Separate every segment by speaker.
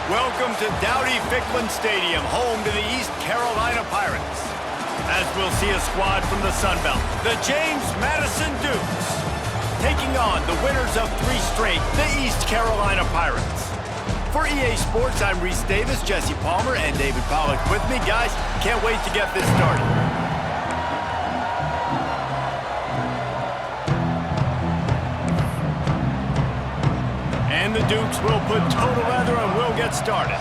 Speaker 1: Welcome to Dowdy-Ficklin Stadium, home to the East Carolina Pirates. As we'll see a squad from the Sun Belt, the James Madison Dukes, taking on the winners of 3 straight, the East Carolina Pirates. For EA Sports, I'm Reese Davis, Jesse Palmer, and David Pollack with me. Guys, can't wait to get this started. And the Dukes will put total leather and we'll get started.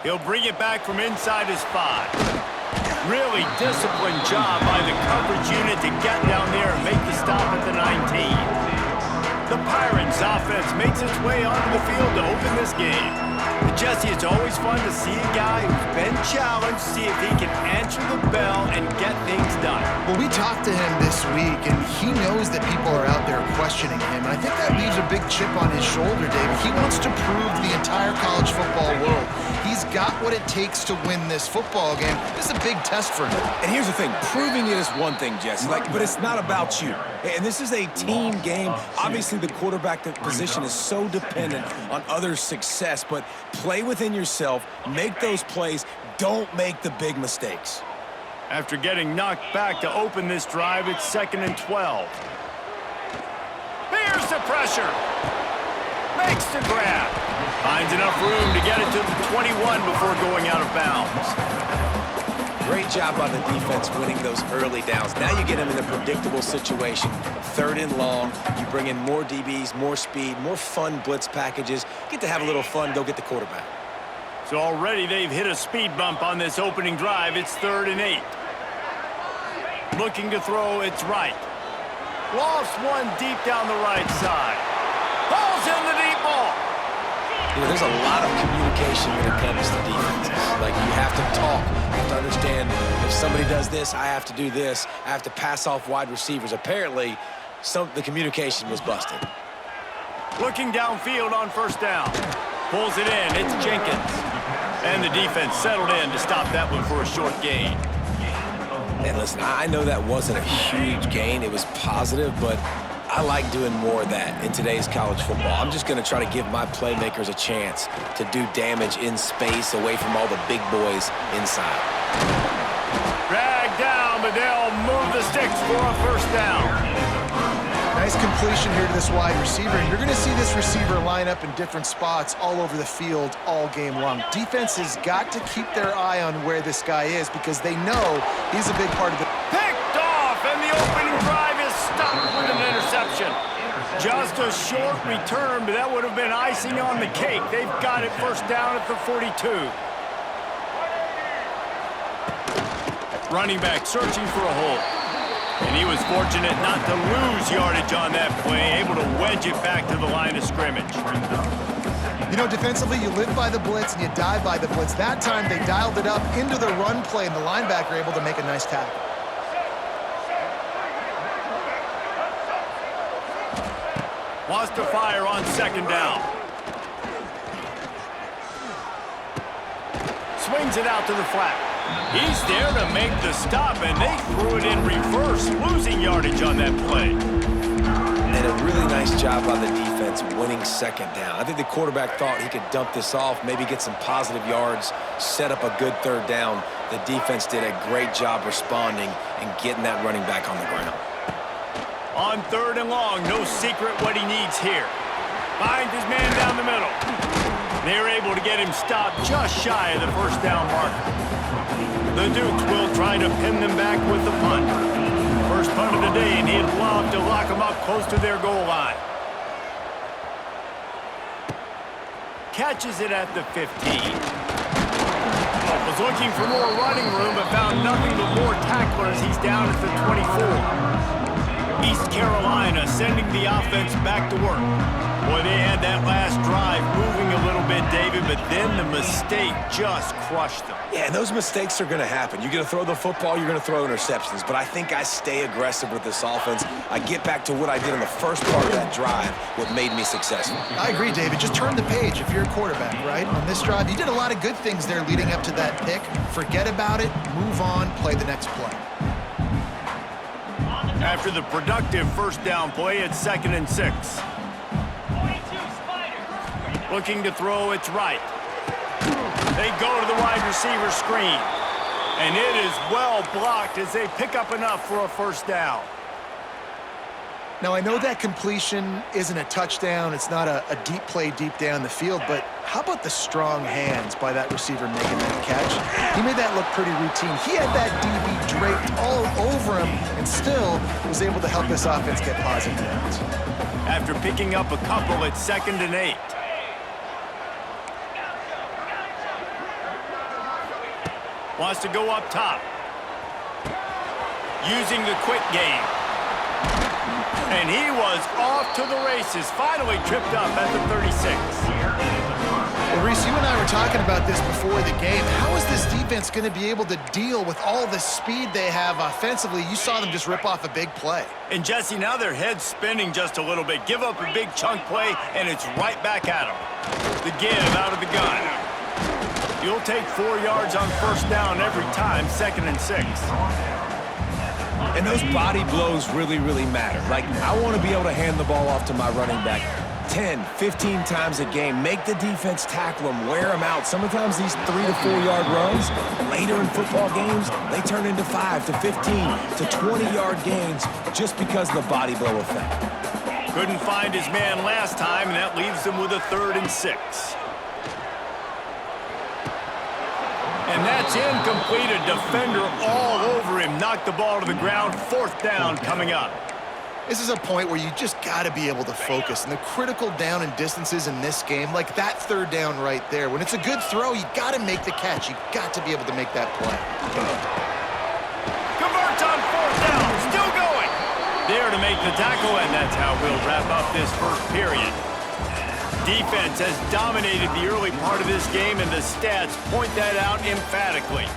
Speaker 1: He'll bring it back from inside his 5. Really disciplined job by the coverage unit to get down there and make the stop at the 19. The Pirates' offense makes its way onto the field to open this game. Jesse, it's always fun to see a guy who's been challenged, see if he can answer the bell and get things done.
Speaker 2: Well, we talked to him this week, and he knows that people are out there questioning him. And I think that leaves a big chip on his shoulder, David. He wants to prove to the entire college football world he's got what it takes to win this football game. This is a big test for him.
Speaker 3: And here's the thing, proving it is one thing, Jesse, but it's not about you. And this is a team game. Obviously, the quarterback position is so dependent on others' success, but play within yourself, make those plays, don't make the big mistakes.
Speaker 1: After getting knocked back to open this drive, it's 2nd and 12. Here's the pressure. Makes the grab. Finds enough room to get it to the 21 before going out of bounds.
Speaker 3: Great job by the defense winning those early downs. Now you get them in a predictable situation. 3rd and long, you bring in more DBs, more speed, more fun blitz packages. Get to have a little fun, go get the quarterback.
Speaker 1: So already they've hit a speed bump on this opening drive. It's 3rd and 8. Looking to throw, it's right. Lost one deep down the right side. Ball's in the deep ball.
Speaker 3: You know, there's a lot of communication when it comes to defenses. Like, you have to talk. You have to understand if somebody does this, I have to do this. I have to pass off wide receivers. Apparently, the communication was busted.
Speaker 1: Looking downfield on 1st down. Pulls it in. It's Jenkins. And the defense settled in to stop that one for a short gain.
Speaker 3: And listen, I know that wasn't a huge gain. It was positive, but I like doing more of that in today's college football. I'm just going to try to give my playmakers a chance to do damage in space away from all the big boys inside.
Speaker 1: Dragged down, but they'll move the sticks for a 1st down.
Speaker 2: Nice completion here to this wide receiver, and you're going to see this receiver line up in different spots all over the field all game long. Defense has got to keep their eye on where this guy is because they know he's a big part of the...
Speaker 1: Picked off, and the opening drive is stopped with an interception. Just a short return, but that would have been icing on the cake. They've got it 1st down at the 42. Running back searching for a hole. And he was fortunate not to lose yardage on that play, able to wedge it back to the line of scrimmage.
Speaker 2: You know, defensively, you live by the blitz and you die by the blitz. That time, they dialed it up into the run play, and the linebacker able to make a nice tackle.
Speaker 1: Wants to fire on 2nd down. Swings it out to the flat. He's there to make the stop, and they threw it in reverse, losing yardage on that play.
Speaker 3: And a really nice job by the defense winning 2nd down. I think the quarterback thought he could dump this off, maybe get some positive yards, set up a good 3rd down. The defense did a great job responding and getting that running back on the ground.
Speaker 1: On 3rd and long, no secret what he needs here. Finds his man down the middle. They're able to get him stopped just shy of the 1st down marker. The Dukes will try to pin them back with the punt. First punt of the day, and he'd love to lock them up close to their goal line. Catches it at the 15. Was looking for more running room, but found nothing but more tacklers. He's down at the 24. East Carolina sending the offense back to work. Boy, they had that last drive moving a little bit, David, but then the mistake just crushed them.
Speaker 3: Yeah, and those mistakes are going to happen. You're going to throw the football, you're going to throw interceptions, but I think I stay aggressive with this offense. I get back to what I did in the first part of that drive, what made me successful.
Speaker 2: I agree, David. Just turn the page if you're a quarterback, right? On this drive, you did a lot of good things there leading up to that pick. Forget about it, move on, play the next play.
Speaker 1: After the productive 1st down play, it's 2nd and 6. Looking to throw, it's right. They go to the wide receiver screen. And it is well blocked as they pick up enough for a first down.
Speaker 2: Now, I know that completion isn't a touchdown. It's not a deep play deep down the field, but how about the strong hands by that receiver making that catch? He made that look pretty routine. He had that DB draped all over him and still was able to help this offense get positive downs.
Speaker 1: After picking up a couple, it's 2nd and 8. Wants to go up top. Using the quick game. And he was off to the races. Finally tripped up at the 36.
Speaker 2: Well, Reese, you and I were talking about this before the game. How is this defense going to be able to deal with all the speed they have offensively? You saw them just rip off a big play.
Speaker 1: And Jesse, now their head's spinning just a little bit. Give up a big chunk play, and it's right back at them. The give out of the gun. You'll take 4 yards on first down every time, 2nd and 6.
Speaker 3: And those body blows really, really matter. Like, I want to be able to hand the ball off to my running back 10, 15 times a game. Make the defense tackle them, wear them out. Sometimes these 3 to 4 yard runs, later in football games, they turn into 5 to 15 to 20-yard gains just because of the body blow effect.
Speaker 1: Couldn't find his man last time, and that leaves him with a 3rd and 6. And that's incomplete. A defender all over him. Knocked the ball to the ground. 4th down coming up.
Speaker 2: This is a point where you just got to be able to focus. And the critical down and distances in this game, like that 3rd down right there, when it's a good throw, you got to make the catch. You got to be able to make that play.
Speaker 1: Converts on 4th down. Still going. There to make the tackle, and that's how we'll wrap up this first period. Defense has dominated the early part of this game, and the stats point that out emphatically.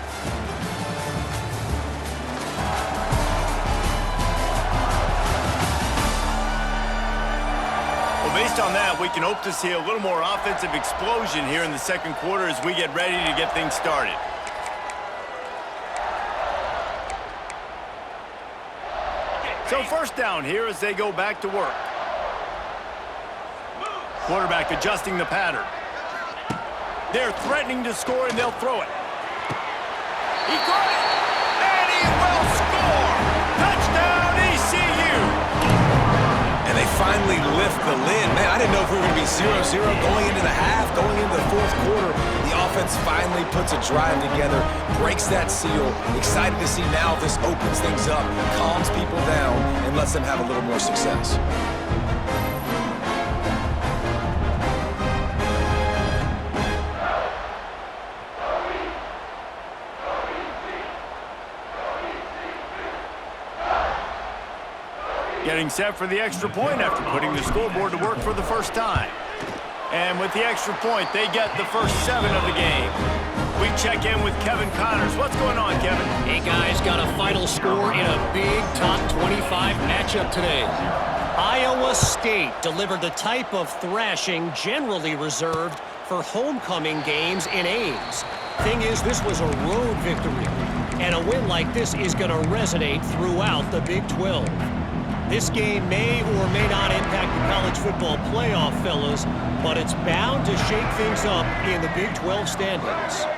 Speaker 1: Well, based on that, we can hope to see a little more offensive explosion here in the 2nd quarter as we get ready to get things started. So first down here as they go back to work. Quarterback adjusting the pattern. They're threatening to score, and they'll throw it. He caught it, and he will score! Touchdown, ECU!
Speaker 3: And they finally lift the lid. Man, I didn't know if we were going to be 0-0 going into the half, going into the 4th quarter. The offense finally puts a drive together, breaks that seal. Excited to see now this opens things up, calms people down, and lets them have a little more success.
Speaker 1: Getting set for the extra point after putting the scoreboard to work for the first time. And with the extra point, they get the first 7 of the game. We check in with Kevin Connors. What's going on, Kevin?
Speaker 4: Hey, guys, got a final score in a big top 25 matchup today. Iowa State delivered the type of thrashing generally reserved for homecoming games in Ames. Thing is, this was a road victory, and a win like this is going to resonate throughout the Big 12. This game may or may not impact the college football playoff, fellas, but it's bound to shake things up in the Big 12 standings.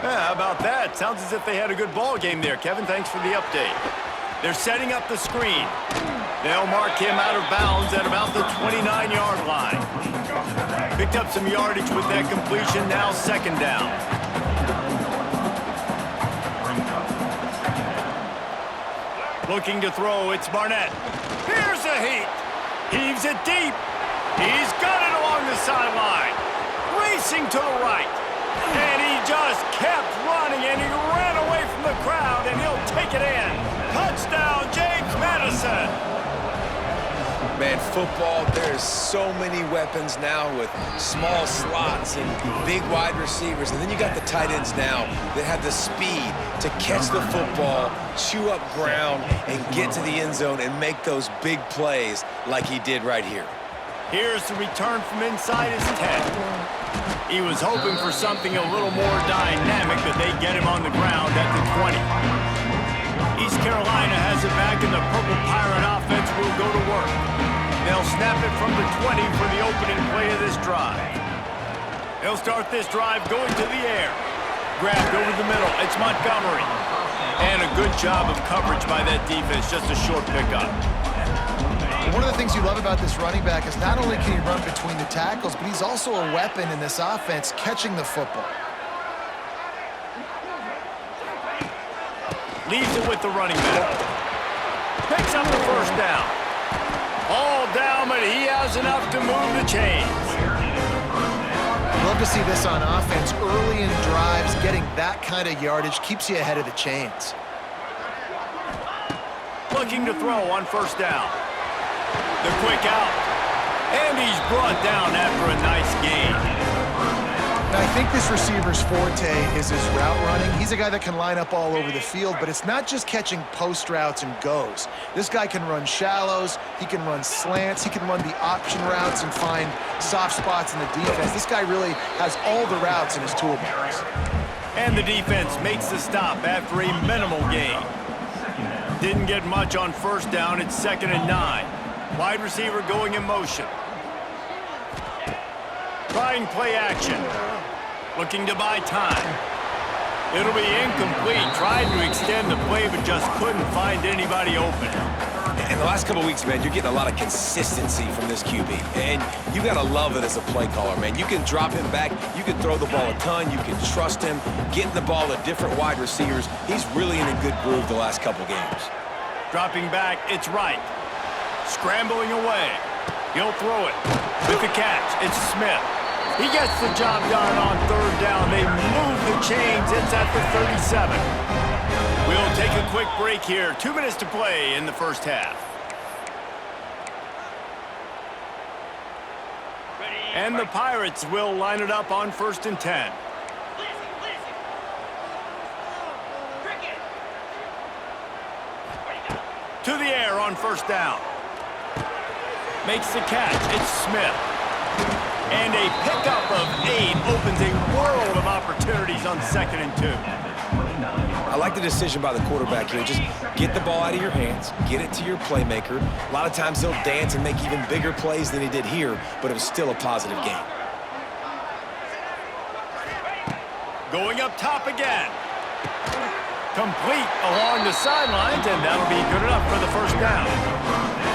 Speaker 1: Yeah, how about that? Sounds as if they had a good ball game there. Kevin, thanks for the update. They're setting up the screen. They'll mark him out of bounds at about the 29-yard line. Picked up some yardage with that completion, now 2nd down. Looking to throw, it's Barnett. Here's a heat. Heaves it deep. He's got it along the sideline. Racing to the right. And he just kept running, and he ran away from the crowd, and he'll take it in. Touchdown, James Madison.
Speaker 3: Man, football, there's so many weapons now with small slots and big wide receivers. And then you got the tight ends now that have the speed to catch the football, chew up ground, and get to the end zone and make those big plays like he did right here.
Speaker 1: Here's the return from inside his 10. He was hoping for something a little more dynamic, but they get him on the ground at the 20. East Carolina has it back, and the Purple Pirate offense will go to work. They'll snap it from the 20 for the opening play of this drive. He'll start this drive going to the air. Grabbed over the middle. It's Montgomery. And a good job of coverage by that defense. Just a short pickup.
Speaker 2: One of the things you love about this running back is not only can he run between the tackles, but he's also a weapon in this offense catching the football.
Speaker 1: Leaves it with the running back. Picks up the first down. All down, but he has enough to move the chains.
Speaker 2: Love to see this on offense. Early in drives, getting that kind of yardage keeps you ahead of the chains.
Speaker 1: Looking to throw on first down. The quick out. And he's brought down after a nice gain.
Speaker 2: Now, I think this receiver's forte is his route running. He's a guy that can line up all over the field, but it's not just catching post routes and goes. This guy can run shallows, he can run slants, he can run the option routes and find soft spots in the defense. This guy really has all the routes in his toolbox.
Speaker 1: And the defense makes the stop after a minimal gain. Didn't get much on first down. It's 2nd and 9. Wide receiver going in motion. Trying play action. Looking to buy time. It'll be incomplete. Tried to extend the play, but just couldn't find anybody open.
Speaker 3: In the last couple of weeks, man, you're getting a lot of consistency from this QB. And you got to love it as a play caller, man. You can drop him back. You can throw the ball a ton. You can trust him. Getting the ball to different wide receivers. He's really in a good groove the last couple games.
Speaker 1: Dropping back, it's right. Scrambling away. He'll throw it. With the catch, it's Smith. He gets the job done on third down. They move the chains. It's at the 37. We'll take a quick break here. 2 minutes to play in the first half. And the Pirates will line it up on 1st and 10. To the air on first down. Makes the catch. It's Smith. And a pickup of 8 opens a world of opportunities on 2nd and 2.
Speaker 3: I like the decision by the quarterback here. Just get the ball out of your hands, get it to your playmaker. A lot of times he'll dance and make even bigger plays than he did here, but it was still a positive game.
Speaker 1: Going up top again. Complete along the sidelines, and that'll be good enough for the first down.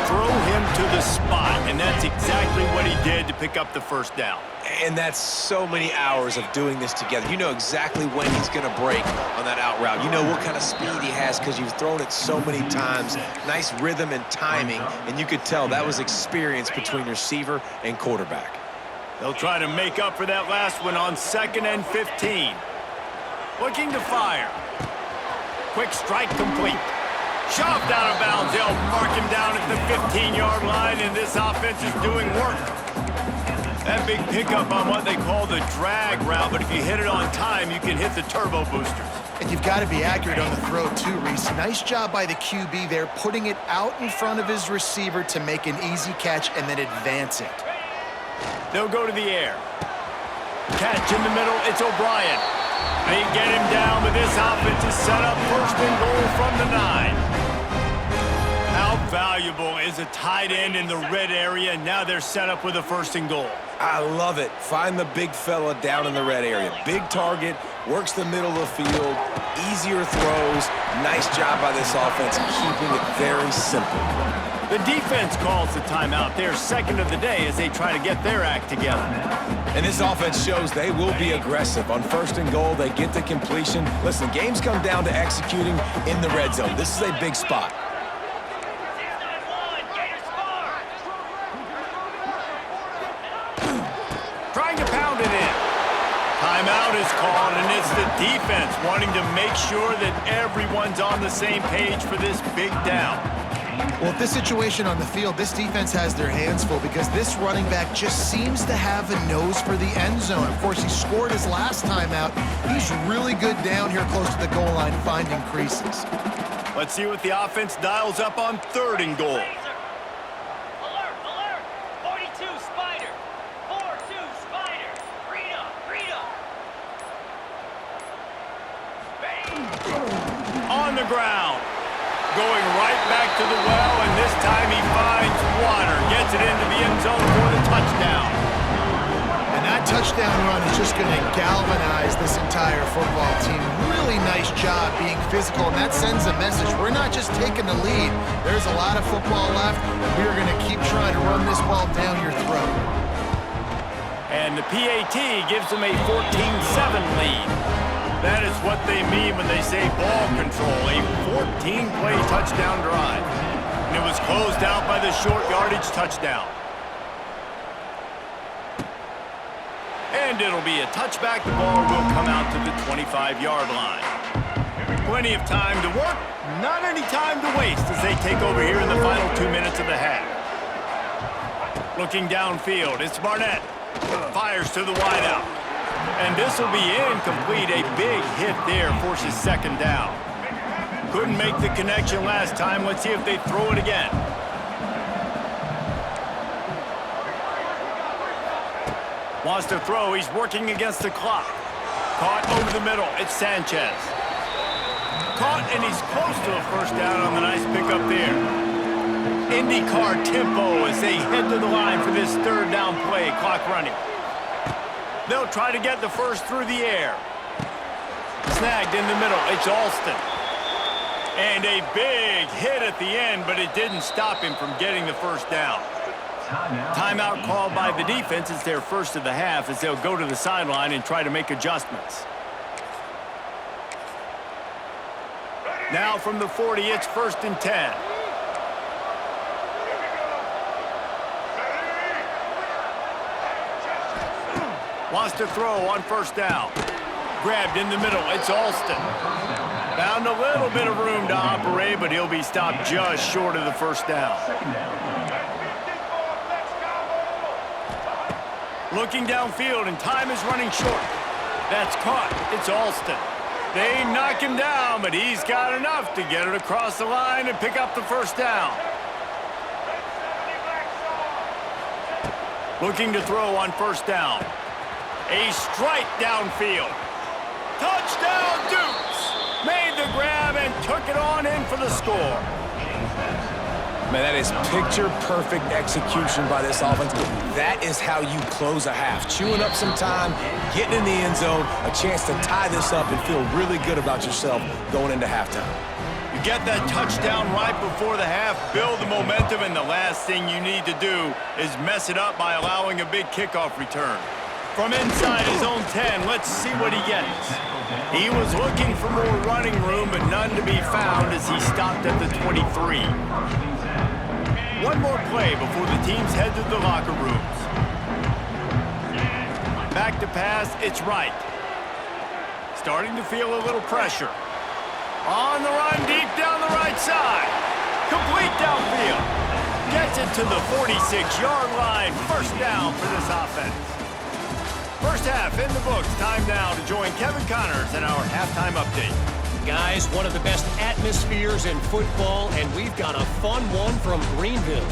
Speaker 1: Throw him to the spot, and that's exactly what he did to pick up the first down.
Speaker 3: And that's so many hours of doing this together. You know exactly when he's going to break on that out route. You know what kind of speed he has because you've thrown it so many times. Nice rhythm and timing, and you could tell that was experience between receiver and quarterback.
Speaker 1: They'll try to make up for that last one on 2nd and 15. Looking to fire. Quick strike complete. Shoved out of bounds. They'll mark him down at the 15-yard line, and this offense is doing work. That big pickup on what they call the drag route, but if you hit it on time, you can hit the turbo boosters.
Speaker 2: And you've got to be accurate on the throw too, Reese. Nice job by the QB there, putting it out in front of his receiver to make an easy catch and then advance it.
Speaker 1: They'll go to the air. Catch in the middle. It's O'Brien. They get him down, but this offense is set up 1st and goal from the 9. How valuable is a tight end in the red area? Now they're set up with a 1st and goal.
Speaker 3: I love it. Find the big fella down in the red area. Big target, works the middle of the field, easier throws. Nice job by this offense keeping it very simple.
Speaker 1: The defense calls the timeout. They're 2nd of the day as they try to get their act together.
Speaker 3: And this offense shows they will be aggressive. On 1st and goal, they get the completion. Listen, games come down to executing in the red zone. This is a big spot.
Speaker 1: Trying to pound it in. Timeout is called, and it's the defense wanting to make sure that everyone's on the same page for this big down.
Speaker 2: Well, this situation on the field, this defense has their hands full because this running back just seems to have a nose for the end zone. Of course, he scored his last time out. He's really good down here close to the goal line, finding creases.
Speaker 1: Let's see what the offense dials up on 3rd and goal.
Speaker 5: Alert, alert! 42 Spider! 4-2 Spider! Read up!
Speaker 1: On the ground. Going right back to the well, and this time he finds water. Gets it into the end zone for the touchdown. And that
Speaker 2: That touchdown run is just going to galvanize this entire football team. Really nice job being physical, and that sends a message. We're not just taking the lead. There's a lot of football left, and we are going to keep trying to run this ball down your throat.
Speaker 1: And the PAT gives them a 14-7 lead. That is what they mean when they say ball control, a 14-play touchdown drive. And it was closed out by the short yardage touchdown. And it'll be a touchback. The ball will come out to the 25-yard line. Plenty of time to work, not any time to waste as they take over here in the final 2 minutes of the half. Looking downfield, it's Barnett. Fires to the wideout. And this will be incomplete. A big hit there forces second down. Couldn't make the connection last time. Let's see if they throw it again. Wants to throw. He's working against the clock. Caught over the middle. It's Sanchez. Caught, and he's close to a first down on the nice pickup there. IndyCar tempo as they head to the line for this third down play. Clock running. They'll try to get the first through the air. Snagged in the middle. It's Alston. And a big hit at the end, but it didn't stop him from getting the first down. Timeout called by the defense. It's their first of the half as they'll go to the sideline and try to make adjustments. Now from the 40, it's 1st and 10. Wants to throw on first down. Grabbed in the middle. It's Alston. Found a little bit of room to operate, but he'll be stopped just short of the first down. Looking downfield, and time is running short. That's caught. It's Alston. They knock him down, but he's got enough to get it across the line and pick up the first down. Looking to throw on first down. A strike downfield. Touchdown, Dukes! Made the grab and took it on in for the score.
Speaker 3: Man, that is picture-perfect execution by this offense. That is how you close a half. Chewing up some time, getting in the end zone, a chance to tie this up and feel really good about yourself going into halftime.
Speaker 1: You get that touchdown right before the half, build the momentum, and the last thing you need to do is mess it up by allowing a big kickoff return. From inside his own 10, let's see what he gets. He was looking for more running room, but none to be found as he stopped at the 23. One more play before the teams head to the locker rooms. Back to pass, it's Wright. Starting to feel a little pressure. On the run, deep down the right side. Complete downfield. Gets it to the 46-yard line. First down for this offense. First half in the books. Time now to join Kevin Connors in our halftime update.
Speaker 4: Guys, one of the best atmospheres in football, and we've got a fun one from Greenville.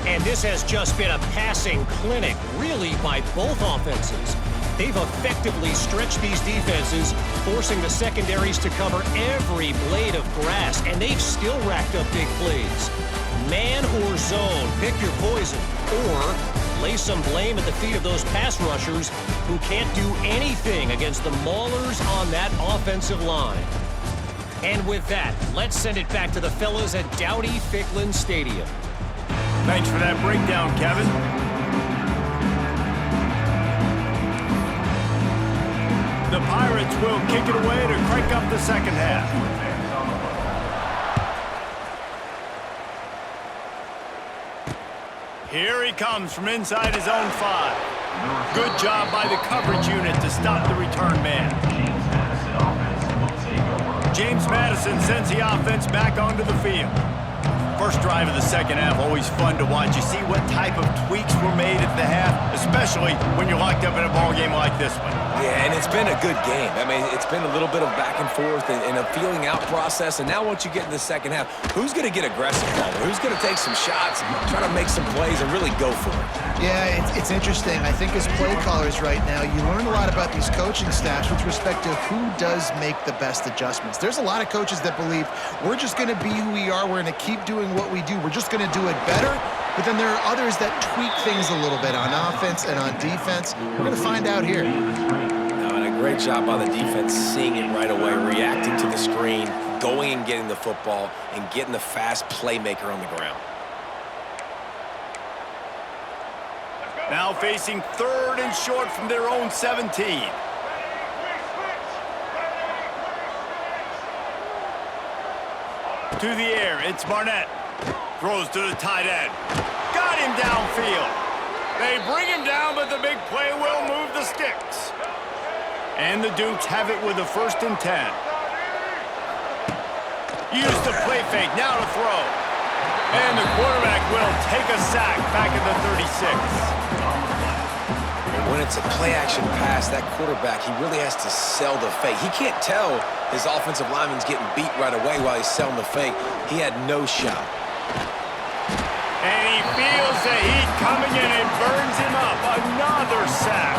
Speaker 4: And this has just been a passing clinic, really, by both offenses. They've effectively stretched these defenses, forcing the secondaries to cover every blade of grass, and they've still racked up big plays. Man or zone, pick your poison, or lay some blame at the feet of those pass rushers who can't do anything against the maulers on that offensive line. And with that, let's send it back to the fellas at Dowdy-Ficklin Stadium.
Speaker 1: Thanks for that breakdown, Kevin. The Pirates will kick it away to crank up the second half. Here he comes from inside his own 5. Good job by the coverage unit to stop the return man. James Madison sends the offense back onto the field. First drive of the second half, always fun to watch. You see what type of tweaks were made at the half, especially when you're locked up in a ball game like this one.
Speaker 3: Yeah, and it's been a good game. I mean, it's been a little bit of back and forth and a feeling out process. And now once you get in the second half, who's going to get aggressive, Palmer? Who's going to take some shots, try to make some plays, and really go for it?
Speaker 2: Yeah, it's interesting. I think as play callers right now, you learn a lot about these coaching staffs with respect to who does make the best adjustments. There's a lot of coaches that believe we're just going to be who we are. We're going to keep doing what we do. We're just going to do it better. but then there are others that tweak things a little bit on offense and on defense. We're going to find out here.
Speaker 3: And a great job by the defense seeing it right away, reacting to the screen, going and getting the football, and getting the fast playmaker on the ground.
Speaker 1: Now facing 3rd and short from their own 17. To the air, it's Barnett. Throws to the tight end. Got him downfield. They bring him down, but the big play will move the sticks. And the Dukes have it with a 1st and 10. Use the play fake, now to throw. And the quarterback will take a sack back at the 36.
Speaker 3: And when it's a play-action pass, that quarterback, he really has to sell the fake. He can't tell his offensive lineman's getting beat right away while he's selling the fake. He had no shot.
Speaker 1: And he feels the heat coming in and burns him up. Another sack.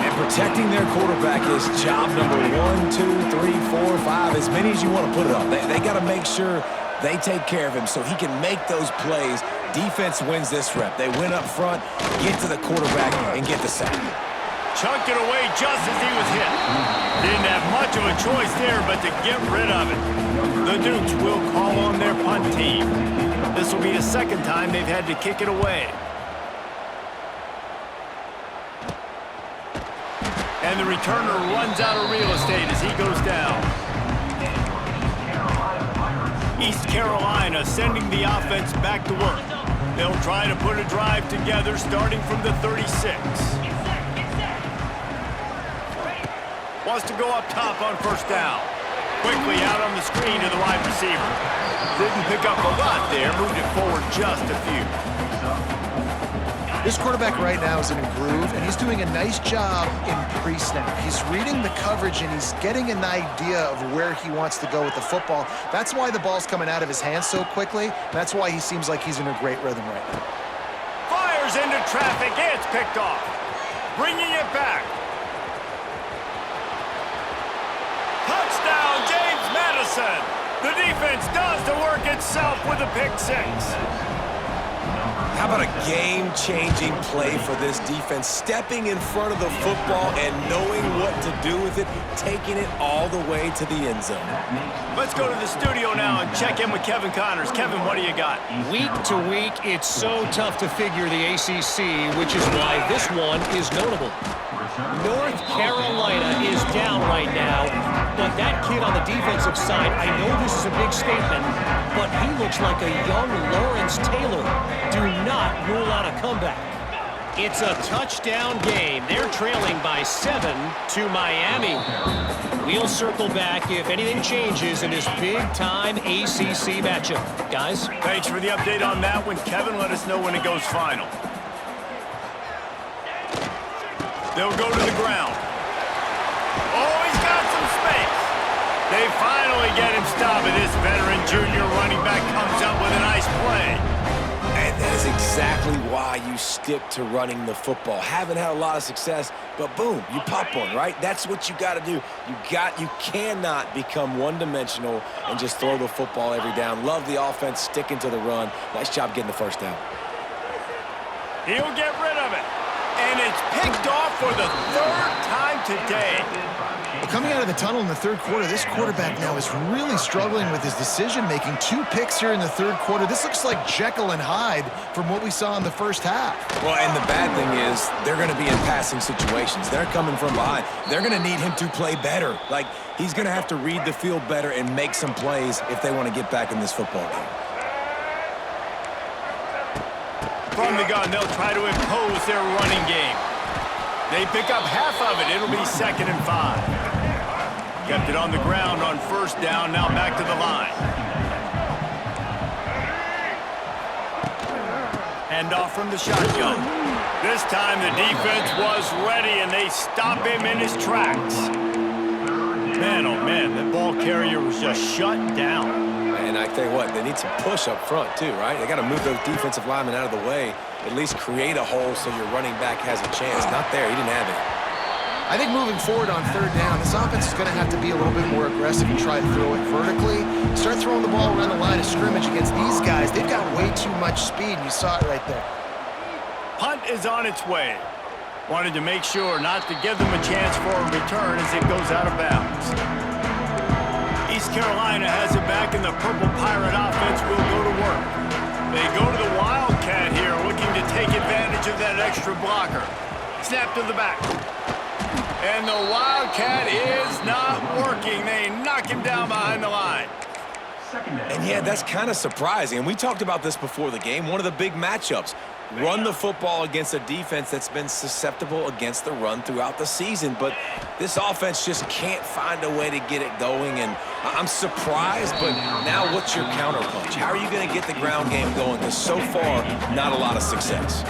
Speaker 3: And protecting their quarterback is job number 1, 2, 3, 4, 5, as many as you want to put it up. They got to make sure they take care of him so he can make those plays. Defense wins this rep. They win up front, get to the quarterback, and get the sack.
Speaker 1: Chunked it away just as he was hit. Didn't have much of a choice there but to get rid of it. The Dukes will call on their punt team. This will be the 2nd time they've had to kick it away. And the returner runs out of real estate as he goes down. East Carolina sending the offense back to work. They'll try to put a drive together starting from the 36. Wants to go up top on 1st down. Quickly out on the screen to the wide receiver. Didn't pick up a lot there, moved it forward just a few.
Speaker 2: This quarterback right now is in a groove, and he's doing a nice job in pre-snap. He's reading the coverage, and he's getting an idea of where he wants to go with the football. That's why the ball's coming out of his hands so quickly. That's why he seems like he's in a great rhythm right now.
Speaker 1: Fires into traffic, it's picked off. Bringing it back. Touchdown, James Madison. The defense does the work itself with a pick 6.
Speaker 3: How about a game-changing play for this defense? Stepping in front of the football and knowing what to do with it, taking it all the way to the end zone.
Speaker 1: Let's go to the studio now and check in with Kevin Connors. Kevin, what do you got?
Speaker 4: Week to week, it's so tough to figure the ACC, which is why this one is notable. North Carolina is down right now, but that kid on the defensive side, I know this is a big statement, but he looks like a young Lawrence Taylor. Do not rule out a comeback. It's a touchdown game. They're trailing by 7 to Miami. We'll circle back if anything changes in this big-time ACC matchup. Guys?
Speaker 1: Thanks for the update on that one, Kevin. Let us know when it goes final. They'll go to the ground. Oh, he's got some space. They finally get him stopped, and this veteran junior running back comes up with a nice play.
Speaker 3: And that is exactly why you stick to running the football. Haven't had a lot of success, but boom, you pop one, right? That's what you got to do. You cannot become one-dimensional and just throw the football every down. Love the offense, sticking to the run. Nice job getting the 1st down.
Speaker 1: He'll get rid of it. And it's picked off for the 3rd time today.
Speaker 2: Well, coming out of the tunnel in the 3rd quarter, this quarterback now is really struggling with his decision-making. 2 picks here in the 3rd quarter. This looks like Jekyll and Hyde from what we saw in the 1st half.
Speaker 3: Well, and the bad thing is they're going to be in passing situations. They're coming from behind. They're going to need him to play better. Like, he's going to have to read the field better and make some plays if they want to get back in this football game.
Speaker 1: From the gun, they'll try to impose their running game. They pick up half of it. It'll be 2nd and 5. Kept it on the ground on 1st down, now back to the line. Hand off from the shotgun. This time the defense was ready, and they stop him in his tracks. Man, oh man, that ball carrier was just shut down.
Speaker 3: And I tell you what, they need some push up front too, right? They got to move those defensive linemen out of the way, at least create a hole so your running back has a chance. Not there, he didn't have it.
Speaker 2: I think moving forward on third down, this offense is going to have to be a little bit more aggressive and try to throw it vertically. Start throwing the ball around the line of scrimmage against these guys. They've got way too much speed, and you saw it right there.
Speaker 1: Punt is on its way. Wanted to make sure not to give them a chance for a return as it goes out of bounds. East Carolina has it back, and the Purple Pirate offense will go to work. They go to the Wildcat here, looking to take advantage of that extra blocker. Snap to the back. And the Wildcat is not working. They knock him down behind the line.
Speaker 3: And yeah, that's kind of surprising. And we talked about this before the game. One of the big matchups. Run the football against a defense that's been susceptible against the run throughout the season. But this offense just can't find a way to get it going. And I'm surprised, but now what's your counterpunch? How are you going to get the ground game going? Because so far, not a lot of success.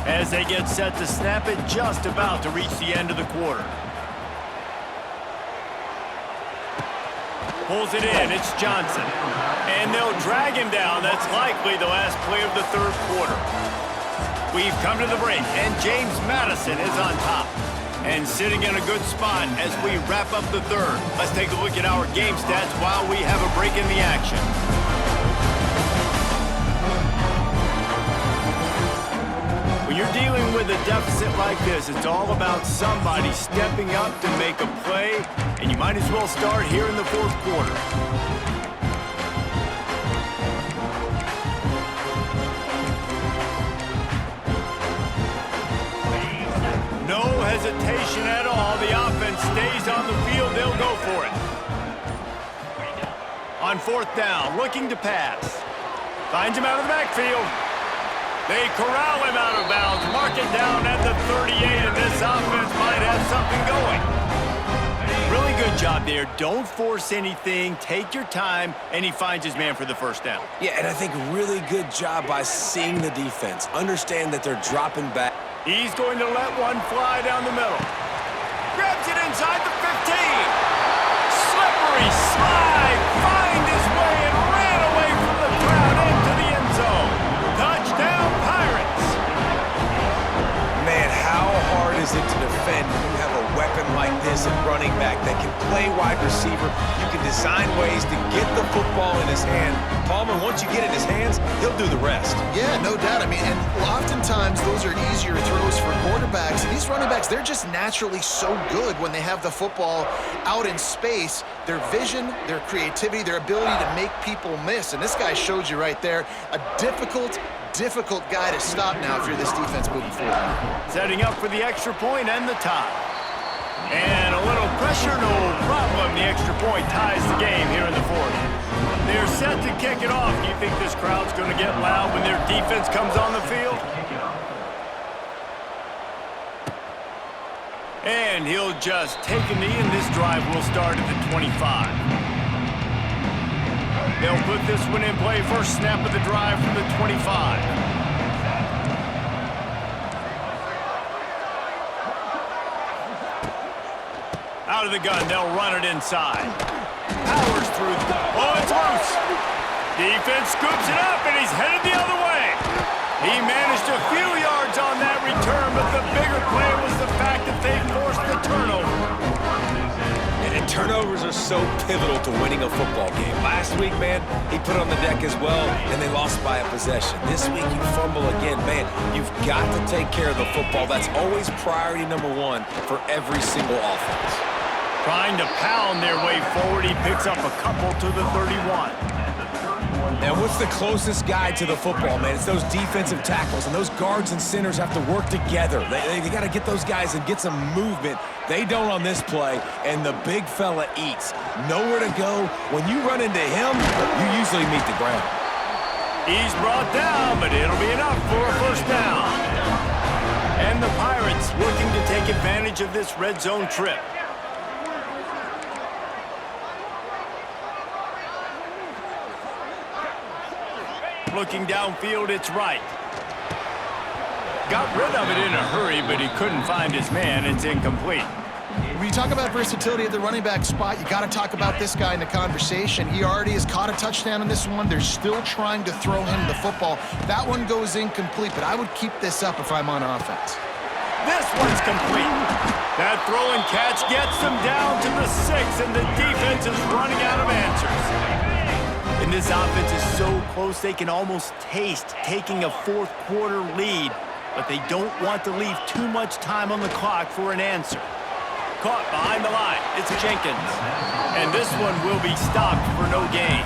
Speaker 1: As they get set to snap it, just about to reach the end of the quarter. Pulls it in, it's Johnson. And they'll drag him down. That's likely the last play of the third quarter. We've come to the break, and James Madison is on top. And sitting in a good spot as we wrap up the third. Let's take a look at our game stats while we have a break in the action. When you're dealing with a deficit like this, it's all about somebody stepping up to make a play, and you might as well start here in the fourth quarter. No hesitation at all. The offense stays on the field. They'll go for it. On fourth down, looking to pass. Finds him out of the backfield. They corral him out of bounds, mark it down at the 38, and this offense might have something going. Really good job there. Don't force anything. Take your time, and he finds his man for the first down.
Speaker 3: Yeah, and I think really good job by seeing the defense. Understand that they're dropping back.
Speaker 1: He's going to let one fly down the middle. Grabs it inside the 15. Slippery slide. Find his way and ran away from the crowd into the end zone. Touchdown, Pirates.
Speaker 3: Man, how hard is it to defend when you have a weapon like this at running back that can play wide receiver? You can design ways to get the football in his hand. Palmer, once you get it in his hands, he'll do the rest.
Speaker 2: Yeah, no doubt. I mean, and oftentimes those are easier throws for quarterbacks. And these running backs, they're just naturally so good when they have the football out in space. Their vision, their creativity, their ability to make people miss. And this guy showed you right there, a difficult guy to stop now if you're this defense moving forward.
Speaker 1: Setting up for the extra point and the tie. And a little pressure, no problem. The extra point ties the game here in the fourth. They're set to kick it off. Do you think this crowd's going to get loud when their defense comes on the field? And he'll just take a knee, and this drive will start at the 25. They'll put this one in play. First snap of the drive from the 25. Out of the gun, they'll run it inside. Powers through. Oh, it's loose. Defense scoops it up, and he's headed the other way. He managed a few yards on that return, but the bigger play was the fact that they forced the turnover.
Speaker 3: And turnovers are so pivotal to winning a football game. Last week, man, he put on the deck as well, and they lost by a possession. This week, you fumble again. Man, you've got to take care of the football. That's always priority number one for every single offense.
Speaker 1: Trying to pound their way forward, he picks up a couple to the 31.
Speaker 3: Now, what's the closest guy to the football, man? It's those defensive tackles, and those guards and centers have to work together. They got to get those guys and get some movement. They don't on this play, and the big fella eats. Nowhere to go. When you run into him, you usually meet the ground.
Speaker 1: He's brought down, but it'll be enough for a first down. And the Pirates looking to take advantage of this red zone trip. Looking downfield, it's right. Got rid of it in a hurry, but he couldn't find his man. It's incomplete.
Speaker 2: When you talk about versatility at the running back spot, you got to talk about this guy in the conversation. He already has caught a touchdown in this one. They're still trying to throw him the football. That one goes incomplete, but I would keep this up if I'm on offense.
Speaker 1: This one's complete. That throw and catch gets them down to the 6, and the defense is running out of answers. And this offense is so close they can almost taste taking a fourth-quarter lead, but they don't want to leave too much time on the clock for an answer. Caught behind the line. It's Jenkins. And this one will be stopped for no gain.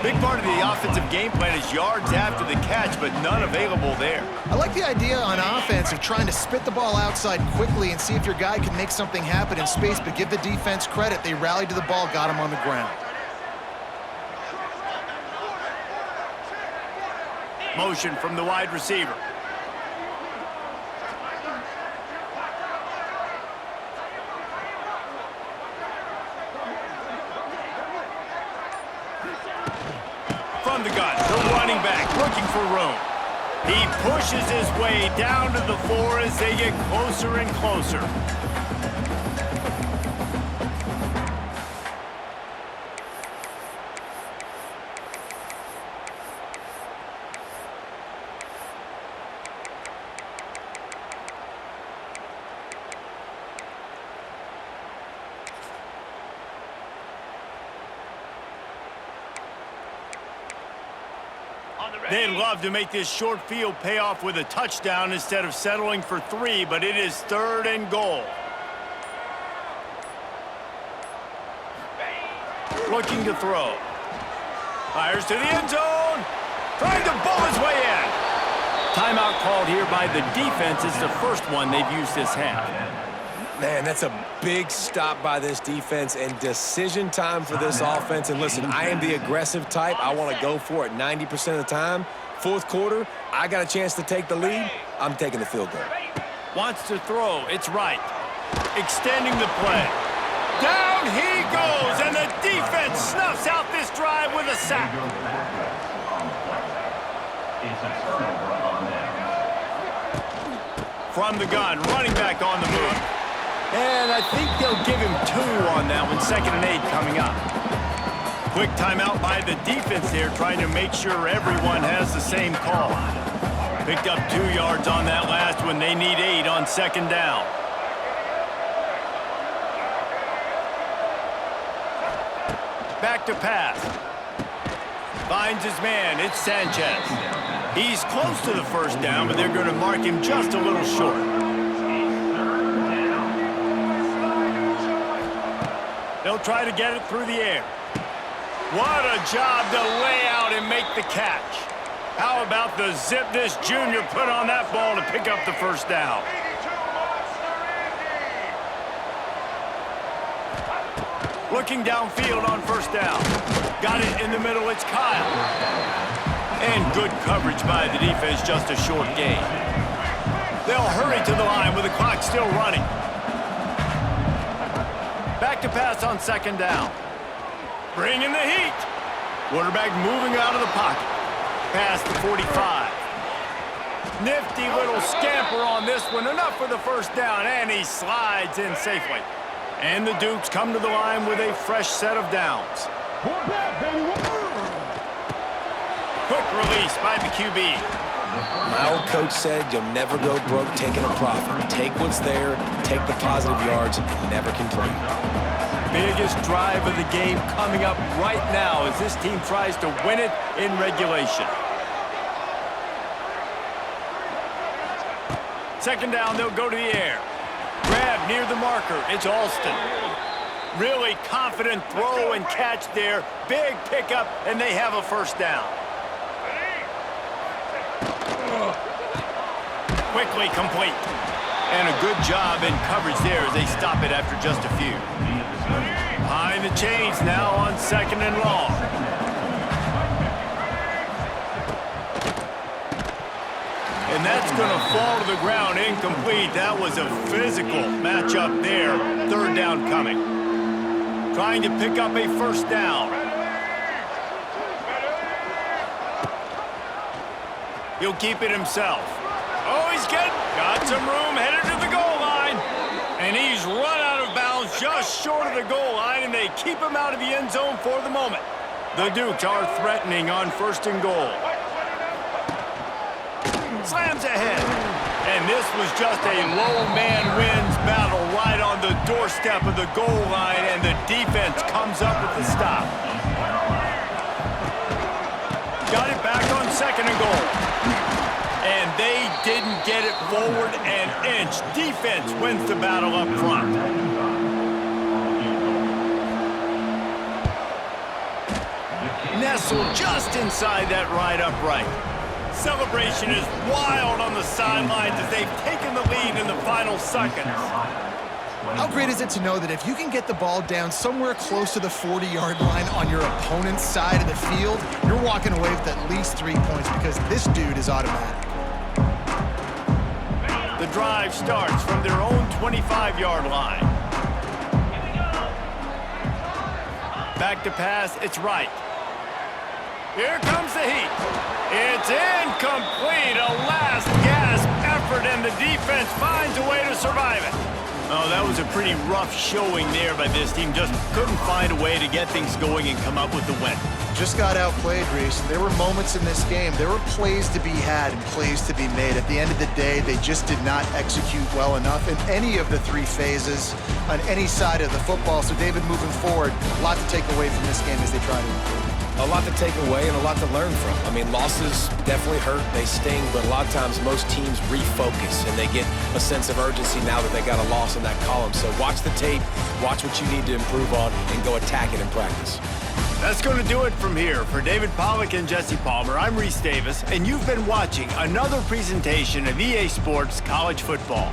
Speaker 1: Big part of the offensive game plan is yards after the catch, but none available there.
Speaker 2: I like the idea on offense of trying to spit the ball outside quickly and see if your guy can make something happen in space, but give the defense credit. They rallied to the ball, got him on the ground.
Speaker 1: Motion from the wide receiver. From the gun, the running back looking for room. He pushes his way down to the 4 as they get closer and closer. They'd love to make this short field pay off with a touchdown instead of settling for 3, but it is 3rd and goal. Looking to throw. Fires to the end zone. Trying to bowl his way in. Timeout called here by the defense. It's the first one they've used this half.
Speaker 3: Man, that's a big stop by this defense and decision time for this offense. And listen, I am the aggressive type. I want to go for it 90% of the time. Fourth quarter, I got a chance to take the lead. I'm taking the field goal.
Speaker 1: Wants to throw. It's right. Extending the play. Down he goes, and the defense snuffs out this drive with a sack. From the gun, running back on the move. And I think they'll give him 2 on that one. 2nd and 8 coming up. Quick timeout by the defense there, trying to make sure everyone has the same call. Picked up 2 yards on that last one. They need 8 on 2nd down. Back to pass. Finds his man. It's Sanchez. He's close to the 1st down, but they're going to mark him just a little short. They'll try to get it through the air. What a job to lay out and make the catch. How about the zip this junior put on that ball to pick up the 1st down? Looking downfield on 1st down. Got it in the middle, it's Kyle. And good coverage by the defense, just a short gain. They'll hurry to the line with the clock still running. Back to pass on 2nd down. Bringing the heat. Quarterback moving out of the pocket. Past the 45. Nifty little scamper on this one. Enough for the 1st down, and he slides in safely. And the Dukes come to the line with a fresh set of downs. Quick release by the QB.
Speaker 3: My old coach said you'll never go broke taking a profit. Take what's there, take the positive yards, and never complain.
Speaker 1: Biggest drive of the game coming up right now as this team tries to win it in regulation. 2nd down, they'll go to the air. Grab near the marker. It's Alston. Really confident throw and catch there. Big pickup, and they have a 1st down. Quickly complete. And a good job in coverage there as they stop it after just a few. Behind the chains now on 2nd and long. And that's going to fall to the ground incomplete. That was a physical matchup there. 3rd down coming. Trying to pick up a 1st down. He'll keep it himself. Oh, he's got some room, headed to the goal line. And he's run out of bounds just short of the goal line, and they keep him out of the end zone for the moment. The Dukes are threatening on 1st and goal. Slams ahead. And this was just a low man wins battle right on the doorstep of the goal line, and the defense comes up with the stop. Got it back on 2nd and goal. And they didn't get it forward an inch. Defense wins the battle up front. Nestled just inside that right upright. Celebration is wild on the sidelines as they've taken the lead in the final seconds.
Speaker 2: How great is it to know that if you can get the ball down somewhere close to the 40-yard line on your opponent's side of the field, you're walking away with at least 3 points because this dude is automatic.
Speaker 1: The drive starts from their own 25-yard line. Back to pass, it's right. Here comes the heat. It's incomplete. A last gasp effort, and the defense finds a way to survive it. Oh, that was a pretty rough showing there by this team. Just couldn't find a way to get things going and come up with the win.
Speaker 2: Just got outplayed, Reese. There were moments in this game. There were plays to be had and plays to be made. At the end of the day, they just did not execute well enough in any of the 3 phases on any side of the football. So, David, moving forward, a lot to take away from this game as they try to improve.
Speaker 3: A lot to take away and a lot to learn from. I mean, losses definitely hurt, they sting, but a lot of times most teams refocus and they get a sense of urgency now that they got a loss in that column. So watch the tape, watch what you need to improve on, and go attack it in practice.
Speaker 1: That's going to do it from here. For David Pollack and Jesse Palmer, I'm Reese Davis, and you've been watching another presentation of EA Sports College Football.